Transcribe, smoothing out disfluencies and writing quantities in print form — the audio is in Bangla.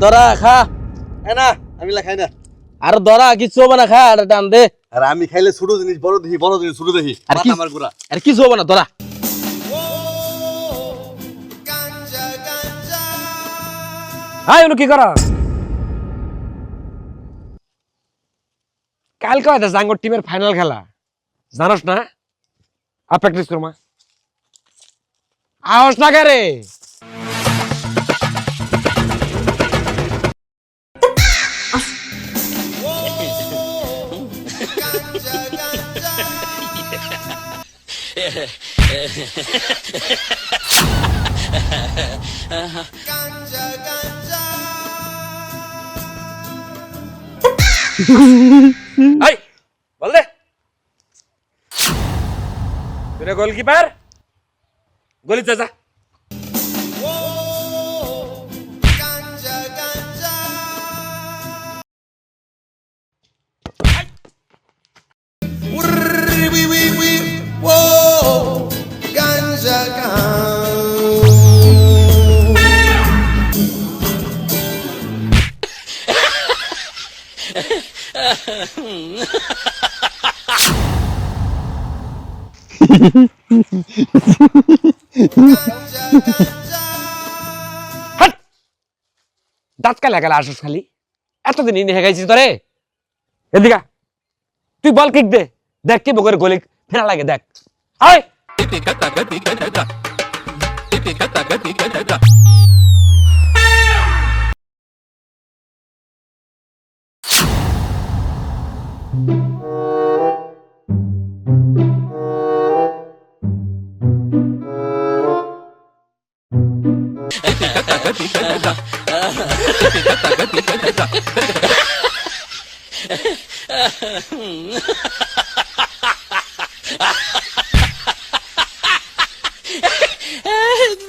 ধরা খা না আমি খাই না। আর ধরা কিছু হবে না, খা এটা টান দে। আর আমি খাইলে ছোট জিনিস বড় দেখি, বড় জিনিস ছোট দেখি। আর কি আমার গুড়া আর কিছু হবে না, ধরা। হাই উনি কি কর? কালকে হয়তো জাঙ্গর টিমের ফাইনাল খেলা, জানোস না? আর প্র্যাকটিস করমা আওস না কে রে? এই বল দে, তুই গোলকিপার, গলিতে যা। হাট! দাঁত কালা কালা আসস খালি, এতদিন ইনি হেগাইছিস তোরে। এদিকা তুই বল কিক দে, দেখ কি বগের গোলি ফেরা লাগে, দেখ। আয়